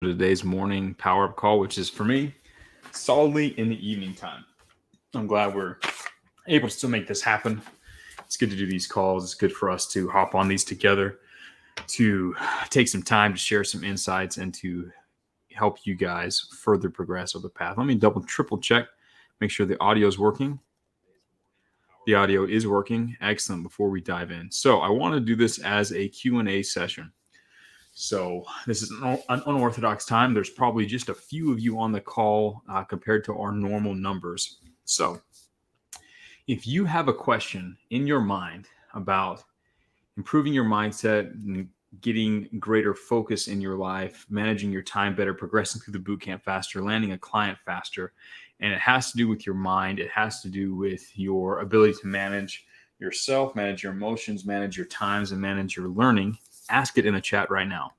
today's morning power-up call, which is for me solidly in the evening time. I'm glad we're able to still make this happen. It's good to do these calls. It's good for us to hop on these together, to take some time to share some insights and to help you guys further progress on the path. Let me triple check, make sure the audio is working. The audio is working. Excellent. Before we dive in. So I want to do this as a Q&A session. So this is an unorthodox time. There's probably just a few of you on the call compared to our normal numbers. So if you have a question in your mind about improving your mindset, getting greater focus in your life, managing your time better, progressing through the bootcamp faster, landing a client faster, and it has to do with your mind, it has to do with your ability to manage yourself, manage your emotions, manage your times, and manage your learning, ask it in the chat right now.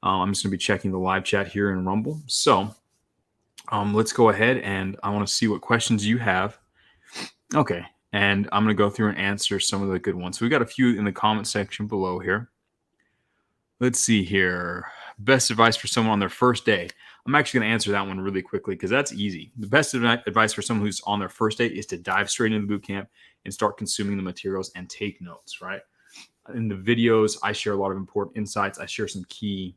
I'm just going to be checking the live chat here in Rumble. So let's go ahead and I want to see what questions you have. Okay. And I'm going to go through and answer some of the good ones. So we've got a few in the comment section below here. Let's see here. Best advice for someone on their first day. I'm actually going to answer that one really quickly because that's easy. The best advice for someone who's on their first day is to dive straight into the bootcamp and start consuming the materials and take notes, right? In the videos, I share a lot of important insights. I share some key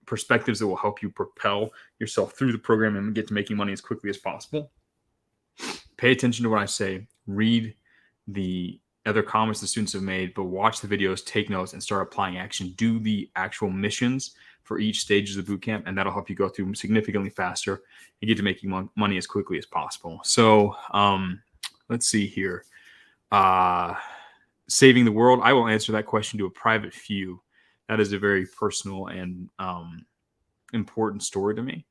perspectives that will help you propel yourself through the program and get to making money as quickly as possible. Pay attention to what I say. Read the other comments the students have made, but watch the videos, take notes, and start applying action. Do the actual missions for each stage of the bootcamp, and that'll help you go through significantly faster and get to making money as quickly as possible. So let's see here. Saving the world. I will answer that question to a private few. That is a very personal and important story to me.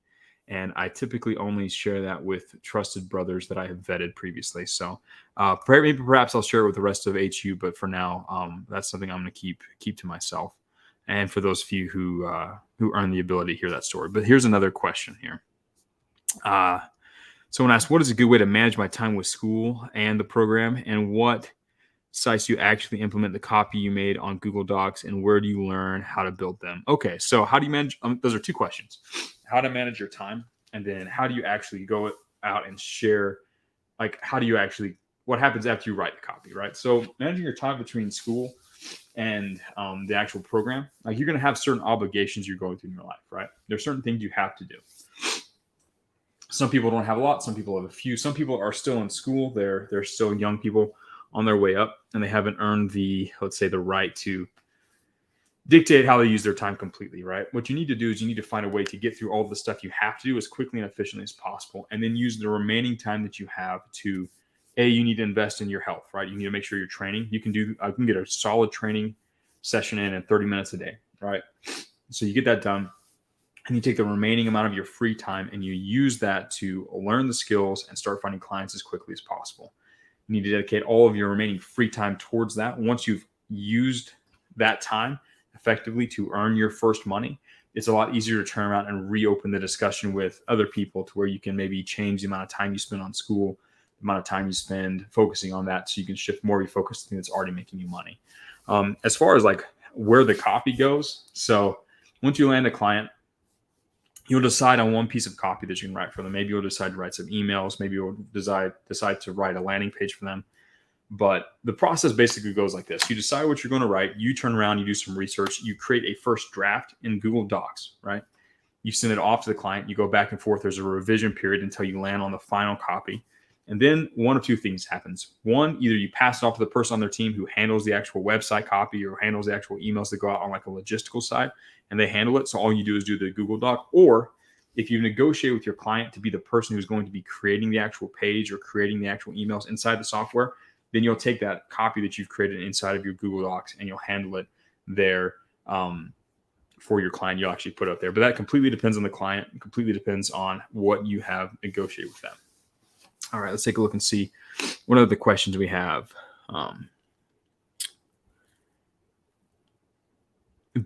And I typically only share that with trusted brothers that I have vetted previously. So perhaps I'll share it with the rest of HU, but for now, that's something I'm going to keep to myself. And for those few who earn the ability to hear that story. But here's another question here. Someone asked, what is a good way to manage my time with school and the program? And what sites do you actually implement the copy you made on Google Docs? And where do you learn how to build them? Okay, so how do you manage? Those are two questions. How to manage your time, and then how do you actually go out and share, like what happens after you write the copy, right? So managing your time between school and the actual program, like you're going to have certain obligations you're going through in your life, right? There's certain things you have to do. Some people don't have a lot. Some people have a few. Some people are still in school. They're still young people on their way up, and they haven't earned the right to dictate how they use their time completely, right? What you need to do is you need to find a way to get through all the stuff you have to do as quickly and efficiently as possible, and then use the remaining time that you have to, you need to invest in your health, right? You need to make sure you're training. You can get a solid training session in 30 minutes a day, right? So you get that done, and you take the remaining amount of your free time and you use that to learn the skills and start finding clients as quickly as possible. You need to dedicate all of your remaining free time towards that. Once you've used that time effectively to earn your first money, it's a lot easier to turn around and reopen the discussion with other people to where you can maybe change the amount of time you spend on school, the amount of time you spend focusing on that, so you can shift more of your focus to things that's already making you money. As far as like where the copy goes, so once you land a client, you'll decide on one piece of copy that you can write for them. Maybe you'll decide to write some emails. Maybe you'll decide to write a landing page for them. But the process basically goes like this. You decide what you're going to write. You turn around, you do some research. You create a first draft in Google Docs, right? You send it off to the client. You go back and forth. There's a revision period until you land on the final copy. And then one of two things happens. One, either you pass it off to the person on their team who handles the actual website copy or handles the actual emails that go out on like a logistical side, and they handle it. So all you do is do the Google Doc. Or if you negotiate with your client to be the person who's going to be creating the actual page or creating the actual emails inside the software, then you'll take that copy that you've created inside of your Google Docs and you'll handle it there for your client. You'll actually put it up there. But that completely depends on the client. It completely depends on what you have negotiated with them. All right, let's take a look and see what other questions we have.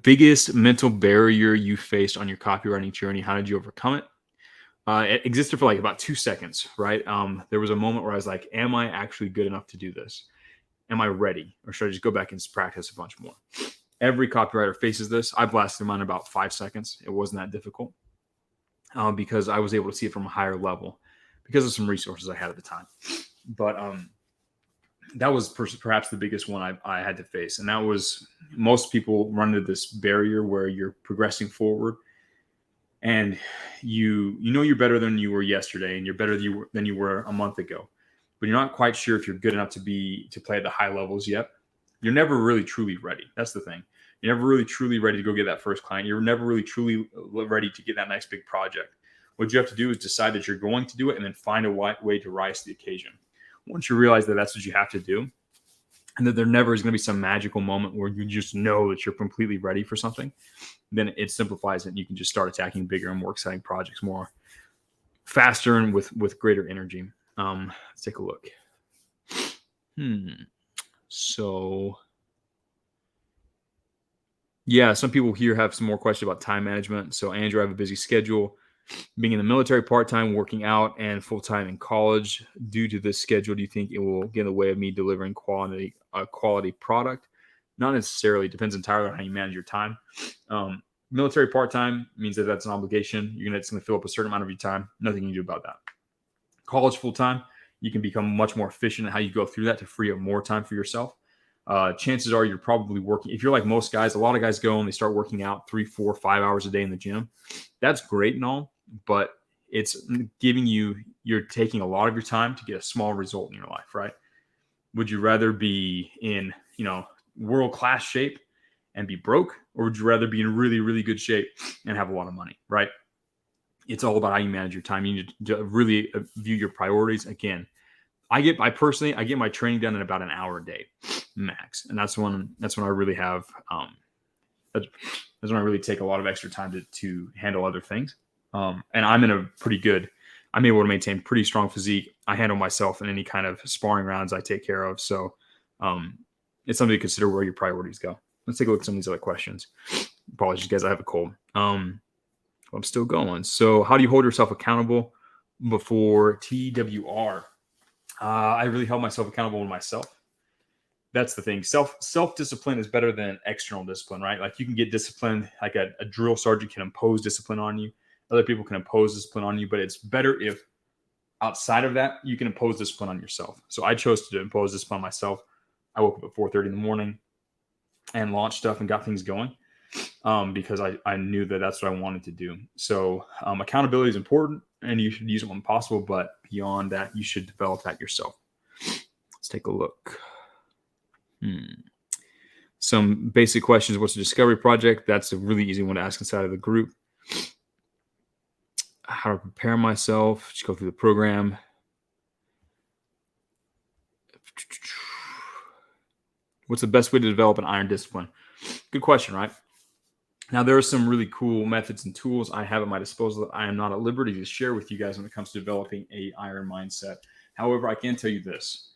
Biggest mental barrier you faced on your copywriting journey, how did you overcome it? It existed for like about 2 seconds, right? There was a moment where I was like, am I actually good enough to do this? Am I ready? Or should I just go back and practice a bunch more? Every copywriter faces this. I blasted mine in about 5 seconds. It wasn't that difficult. because I was able to see it from a higher level because of some resources I had at the time. But that was perhaps the biggest one I had to face. And that was, most people run into this barrier where you're progressing forward and you know you're better than you were yesterday, and you're better than you were a month ago, but you're not quite sure if you're good enough to play at the high levels yet. You're never really truly ready. That's the thing. You're never really truly ready to go get that first client. You're never really truly ready to get that next big project. What you have to do is decide that you're going to do it, and then find a way to rise to the occasion. Once you realize that that's what you have to do, and that there never is going to be some magical moment where you just know that you're completely ready for something, then it simplifies it, and you can just start attacking bigger and more exciting projects more faster and with greater energy. Let's take a look. So yeah, some people here have some more questions about time management. So Andrew, I have a busy schedule, being in the military part-time, working out, and full-time in college. Due to this schedule, do you think it will get in the way of me delivering quality product? Not necessarily. It depends entirely on how you manage your time. Military part-time means that that's an obligation. It's going to fill up a certain amount of your time. Nothing you can do about that. College full-time, you can become much more efficient in how you go through that to free up more time for yourself. Chances are you're probably working. If you're like most guys, a lot of guys go and they start working out 3, 4, 5 hours a day in the gym. That's great and all, but it's you're taking a lot of your time to get a small result in your life, right? Would you rather be in, world-class shape and be broke, or would you rather be in really, really good shape and have a lot of money, right? It's all about how you manage your time. You need to really view your priorities. Again, I get my training done in about an hour a day max. And that's when I really have, that's when I really take a lot of extra time to handle other things. And I'm able to maintain pretty strong physique. I handle myself in any kind of sparring rounds I take care of. So it's something to consider where your priorities go. Let's take a look at some of these other questions. Apologies, guys, I have a cold. I'm still going. So how do you hold yourself accountable before TWR? I really held myself accountable to myself. That's the thing. Self-discipline is better than external discipline, right? Like, you can get disciplined, like a drill sergeant can impose discipline on you. Other people can impose discipline on you, but it's better if outside of that, you can impose discipline on yourself. So I chose to impose discipline on myself. I woke up at 4:30 in the morning and launched stuff and got things going because I knew that that's what I wanted to do. So accountability is important, and you should use it when possible, but beyond that, you should develop that yourself. Let's take a look. Some basic questions. What's a discovery project? That's a really easy one to ask inside of the group. How to prepare myself. Just go through the program. What's the best way to develop an iron discipline? Good question, right? Now, there are some really cool methods and tools I have at my disposal that I am not at liberty to share with you guys when it comes to developing a iron mindset. However, I can tell you this.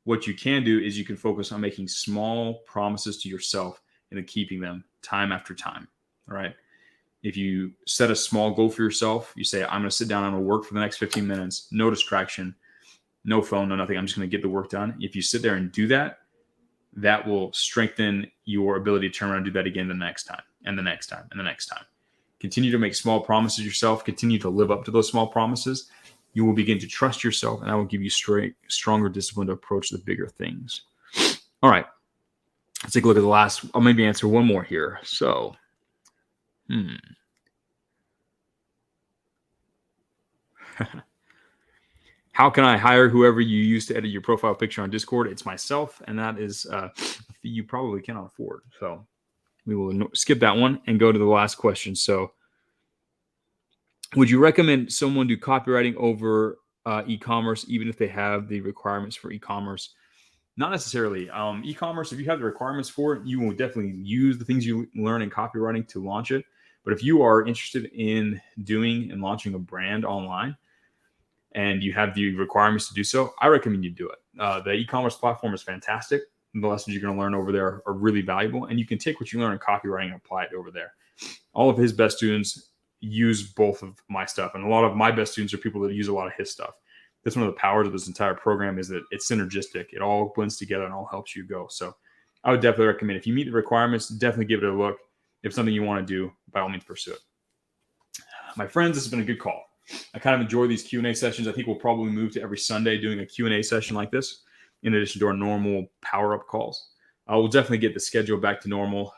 What you can do is you can focus on making small promises to yourself and then keeping them time after time. All right. If you set a small goal for yourself, you say, I'm going to sit down and I'm going to work for the next 15 minutes, no distraction, no phone, no nothing. I'm just going to get the work done. If you sit there and do that, that will strengthen your ability to turn around and do that again the next time and the next time and the next time. Continue to make small promises to yourself. Continue to live up to those small promises. You will begin to trust yourself, and that will give you stronger discipline to approach the bigger things. All right. Let's take a look at the last. I'll maybe answer one more here. So, how can I hire whoever you use to edit your profile picture on Discord? It's myself, and that is a fee you probably cannot afford. So we will skip that one and go to the last question. So, would you recommend someone do copywriting over e-commerce, even if they have the requirements for e-commerce? Not necessarily. E-commerce, if you have the requirements for it, you will definitely use the things you learn in copywriting to launch it. But if you are interested in doing and launching a brand online and you have the requirements to do so, I recommend you do it. The e-commerce platform is fantastic. The lessons you're going to learn over there are really valuable, and you can take what you learn in copywriting and apply it over there. All of his best students use both of my stuff, and a lot of my best students are people that use a lot of his stuff. That's one of the powers of this entire program, is that it's synergistic. It all blends together and all helps you go. So I would definitely recommend, if you meet the requirements, definitely give it a look. If it's something you want to do, by all means pursue it. my friends, this has been a good call. I kind of enjoy these Q&A sessions. I think we'll probably move to every Sunday doing a Q&A session like this, in addition to our normal power-up calls. We'll definitely get the schedule back to normal.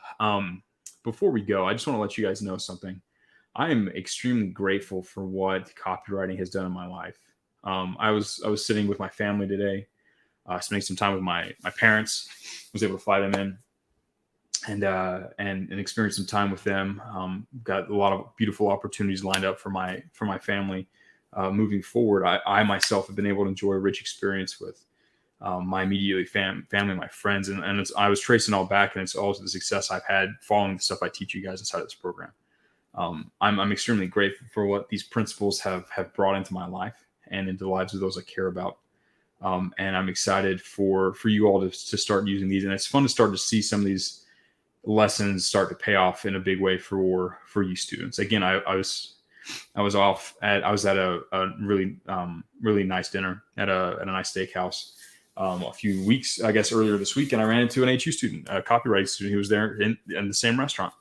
Before we go, I just want to let you guys know something. I am extremely grateful for what copywriting has done in my life. I was sitting with my family today, spending some time with my parents. Was able to fly them in and experience some time with them. Got a lot of beautiful opportunities lined up for my family moving forward. I myself have been able to enjoy a rich experience with my immediate family, my friends, and I was tracing all back, and it's all the success I've had following the stuff I teach you guys inside of this program. I'm extremely grateful for what these principles have brought into my life and into the lives of those I care about. And I'm excited for you all to start using these. And it's fun to start to see some of these lessons start to pay off in a big way for you students. Again, I was at a really nice dinner at a nice steakhouse a few weeks, I guess, earlier this week, and I ran into an HU student, a copywriting student who was there in the same restaurant,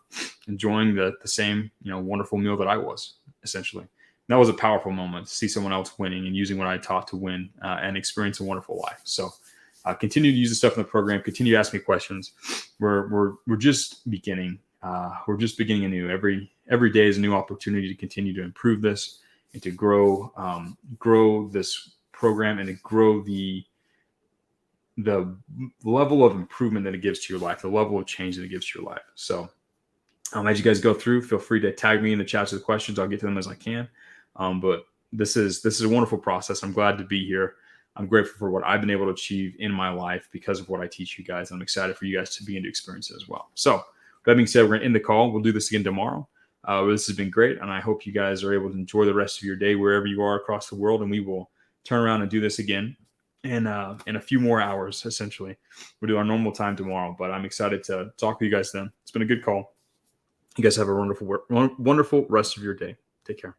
enjoying the same wonderful meal that I was, essentially. And that was a powerful moment to see someone else winning and using what I taught to win and experience a wonderful life. So continue to use the stuff in the program. Continue to ask me questions. We're just beginning. We're just beginning anew. Every day is a new opportunity to continue to improve this and to grow this program and to grow the level of improvement that it gives to your life, the level of change that it gives to your life. So as you guys go through, feel free to tag me in the chats with questions. I'll get to them as I can. But this is a wonderful process. I'm glad to be here. I'm grateful for what I've been able to achieve in my life because of what I teach you guys. I'm excited for you guys to begin to experience it as well. So with that being said, we're going to end the call. We'll do this again tomorrow. This has been great, and I hope you guys are able to enjoy the rest of your day wherever you are across the world, and we will turn around and do this again in a few more hours, essentially. We'll do our normal time tomorrow, but I'm excited to talk with you guys then. It's been a good call. You guys have a wonderful rest of your day. Take care.